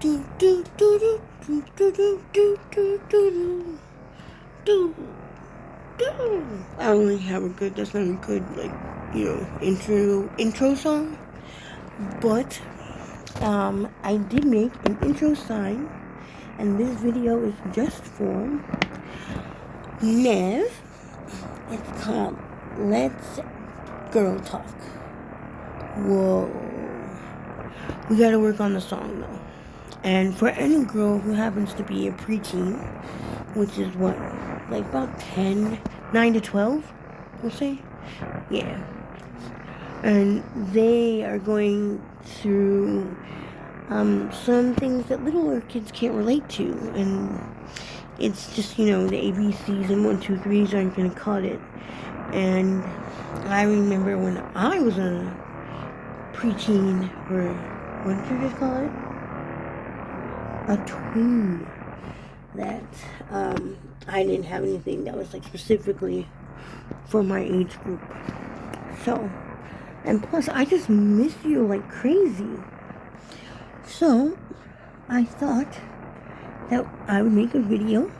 Do, do, do, do, do, do, do, do, do, do, do, do. I don't really have a good, that's not a good, intro song. But, I did make an intro sign, and this video is just for Neve. It's called Let's Girl Talk. Whoa. We gotta work on the song though. And for any girl who happens to be a preteen, which is what, like about 9 to 12, we'll say? Yeah. And they are going through some things that littler kids can't relate to. And it's just, the ABCs and 1, 2, 3s aren't going to cut it. And I remember when I was a preteen, or what did you just call it? A tween, that I didn't have anything that was like specifically for my age group. So, and plus I just miss you like crazy. So I thought that I would make a video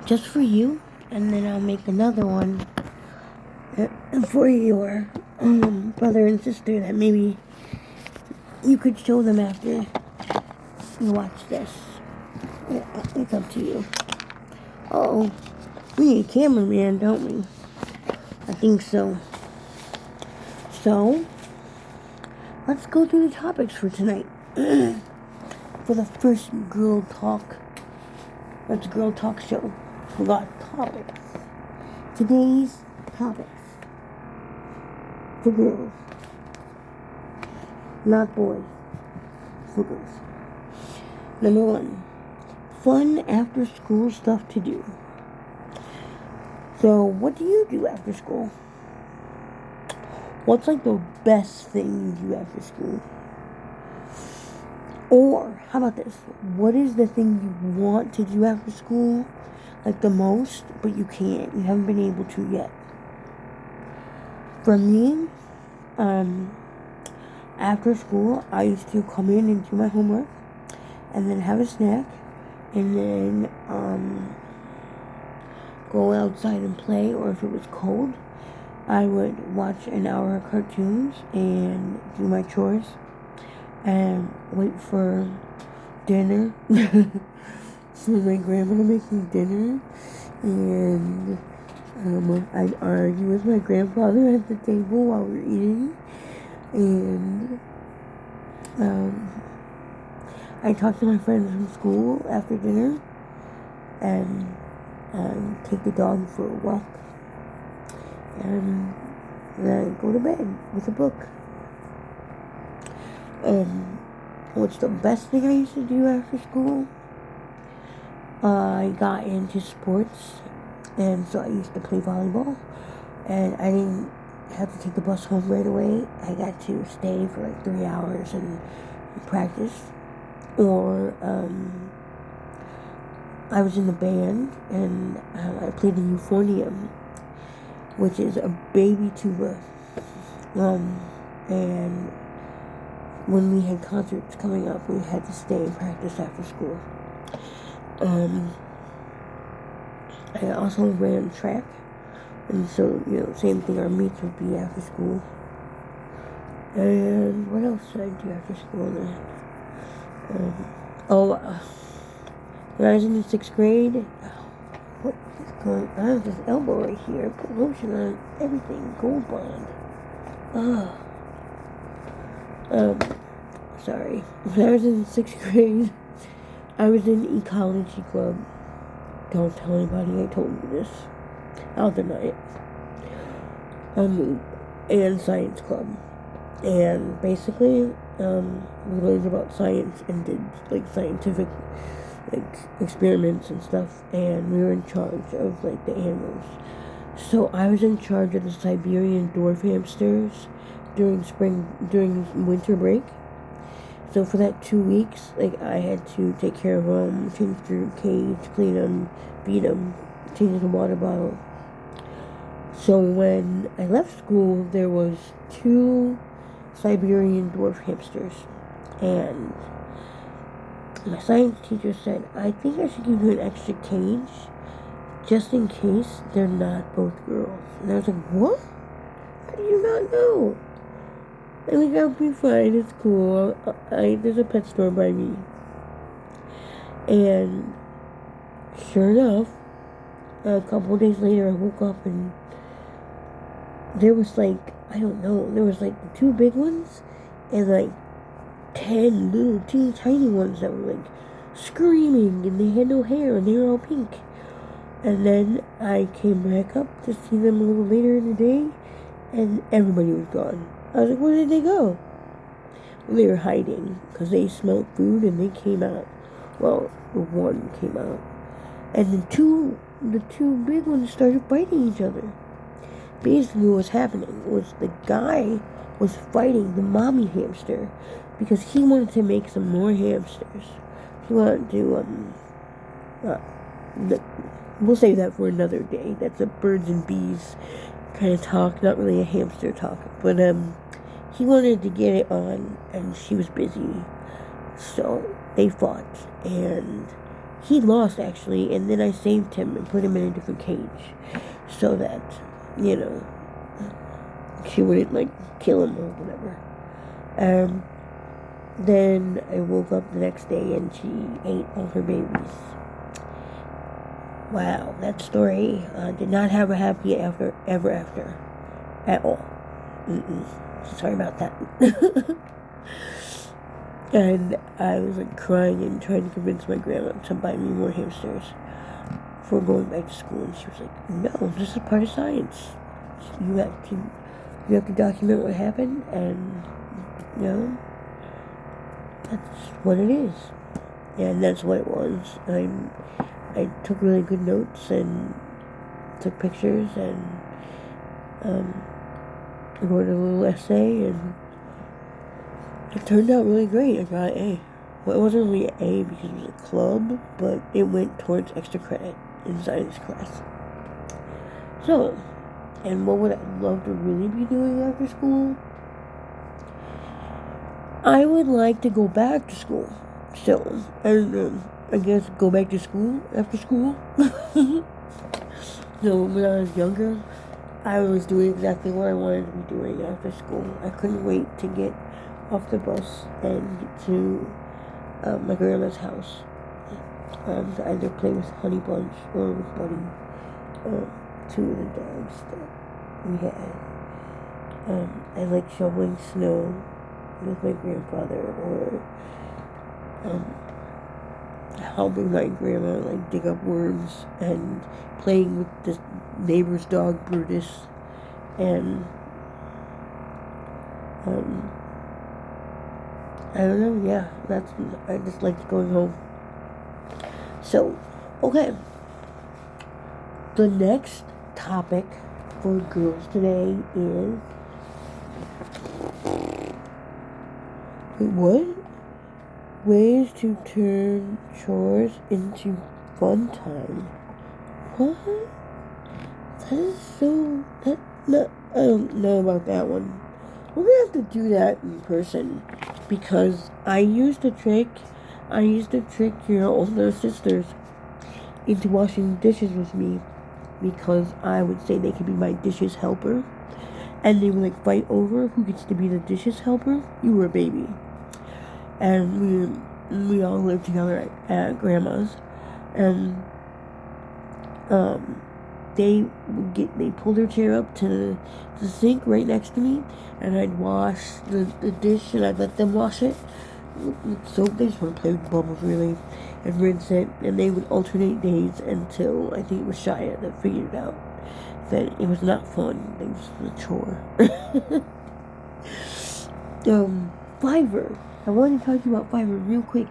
just for you, and then I'll make another one for your brother and sister that maybe you could show them after you watch this. It's up to you. Uh-oh. We need a cameraman, don't we? I think so. So, let's go through the topics for tonight. For the first Girl Talk. Let's Girl Talk show. We got topics. Today's topics. For girls. Not boys. For girls. Number 1. Fun after school stuff to do. So, what do you do after school? What's like the best thing you do after school? Or, how about this? What is the thing you want to do after school, like the most, but you can't? You haven't been able to yet. For me, after school, I used to come in and do my homework, and then have a snack, and then go outside and play, or if it was cold, I would watch an hour of cartoons and do my chores and wait for dinner for my grandma to make me dinner, and I'd argue with my grandfather at the table while we were eating, and I talk to my friends from school after dinner, and take the dog for a walk, and then I go to bed with a book. What's the best thing I used to do after school? I got into sports, and so I used to play volleyball, and I didn't have to take the bus home right away. I got to stay for like 3 hours and practice. Or I was in the band, and I played the euphonium, which is a baby tuba. And when we had concerts coming up, we had to stay and practice after school. I also ran track, and so, same thing, our meets would be after school. And what else did I do after school then? When I was in the 6th grade, what is going on with this elbow right here? Put lotion on everything, Gold Bond. Sorry. When I was in the 6th grade, I was in ecology club. Don't tell anybody I told you this. I'll deny it. And science club. And basically, we learned about science and did like scientific experiments and stuff, and we were in charge of like the animals. So I was in charge of the Siberian dwarf hamsters during winter break. So for that 2 weeks, I had to take care of them, change their cage, clean them, feed them, change the water bottle. So when I left school, there was 2 Siberian dwarf hamsters, and My science teacher said, I think I should give you an extra cage just in case they're not both girls. And I was like, what? How do you not know? And like, I'll be fine, it's cool. There's a pet store by me. And sure enough, a couple of days later, I woke up and there was like, I don't know, there was like the 2 big ones and like 10 little teeny tiny ones that were like screaming, and they had no hair and they were all pink. And then I came back up to see them a little later in the day, and everybody was gone. I was like, where did they go? Well, they were hiding because they smelled food and they came out. Well, the one came out, and the two big ones started fighting each other. Basically, what was happening was the guy was fighting the mommy hamster because he wanted to make some more hamsters. He wanted to, we'll save that for another day. That's a birds and bees kind of talk, not really a hamster talk. But, he wanted to get it on, and she was busy. So, they fought, and he lost, actually, and then I saved him and put him in a different cage so that, you know, she wouldn't, like, kill him or whatever. Then I woke up the next day and she ate all her babies. Wow, that story did not have a happy ever after at all. Sorry about that. And I was like crying and trying to convince my grandma to buy me more hamsters for going back to school, and she was like, "No, this is part of science. You have to document what happened, and you know, that's what it is." And that's what it was. I took really good notes and took pictures and wrote a little essay, and it turned out really great. I got an A. Well, it wasn't really an A because it was a club, but it went towards extra credit in science class. So, and what would I love to really be doing after school? I would like to go back to school. So, I guess go back to school after school. So, when I was younger, I was doing exactly what I wanted to be doing after school. I couldn't wait to get off the bus and get to my grandma's house to either play with Honey Bunch or with Buddy, 2 of the dogs that we had. I like shoveling snow with my grandfather, or helping my grandma like dig up worms, and playing with this neighbor's dog Brutus, and I don't know, yeah, I just liked going home. So, okay, the next topic for girls today is, what? Ways to turn chores into fun time. What? That is so, I don't know about that one. We're gonna have to do that in person, because I used to trick your older sisters into washing dishes with me, because I would say they could be my dishes helper, and they would like fight over who gets to be the dishes helper. You were a baby, and we all lived together at grandma's, and they pulled their chair up to the sink right next to me, and I'd wash the dish, and I'd let them wash it with soap. They just want to play with bubbles, really, and rinse it. And they would alternate days until I think it was Shia that figured out that it was not fun. It was a chore. Fiverr. I want to talk to you about Fiverr real quick,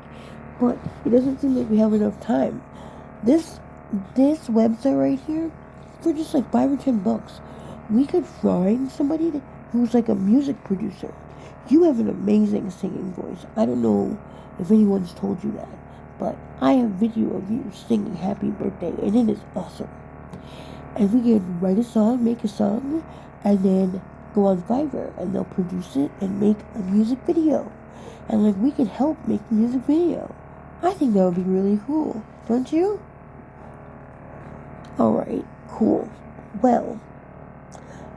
but it doesn't seem like we have enough time. This website right here, for just like $5 or $10, we could find somebody who's like a music producer. You have an amazing singing voice. I don't know if anyone's told you that, but I have video of you singing Happy Birthday, and it is awesome. And we can write a song, make a song, and then go on Fiverr, and they'll produce it and make a music video. And like, we can help make the music video. I think that would be really cool, don't you? Alright, cool. Well,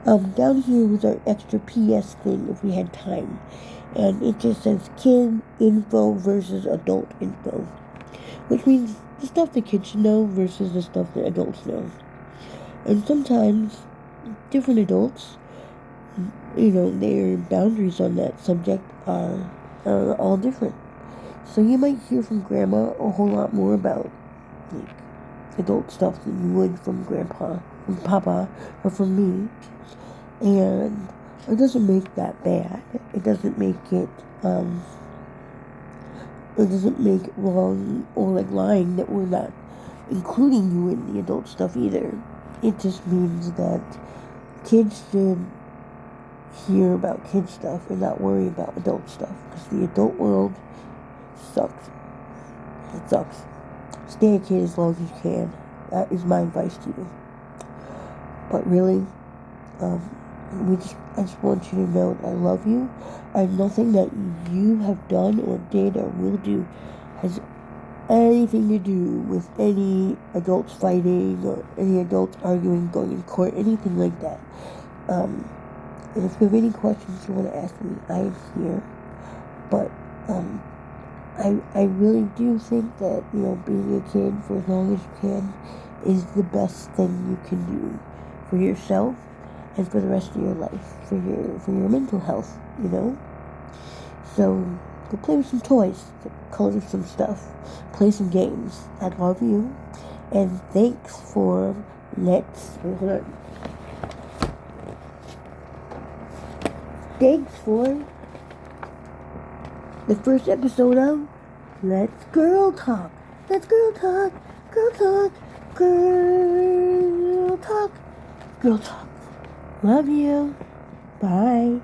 down here was our extra PS thing if we had time. And it just says kid info versus adult info. Which means the stuff the kids should know versus the stuff that adults know. And sometimes different adults, their boundaries on that subject are all different. So you might hear from Grandma a whole lot more about like adult stuff than you would from Grandpa, from Papa, or from me. And it doesn't make that bad. It doesn't make it wrong or like lying that we're not including you in the adult stuff either. It just means that kids should hear about kid stuff and not worry about adult stuff, because the adult world sucks. It sucks. Stay a kid as long as you can. That is my advice to you. But really, I just want you to know that I love you, and nothing that you have done or did or will do has anything to do with any adults fighting or any adults arguing, going in court, anything like that. And if you have any questions you want to ask me, I am here. But I really do think that being a kid for as long as you can is the best thing you can do for yourself and for the rest of your life, for your mental health, So go play with some toys, color some stuff, play some games. I love you, and thanks for Thanks for the first episode of Let's Girl Talk. Let's Girl Talk. Girl Talk. Girl Talk. Girl Talk. Love you. Bye.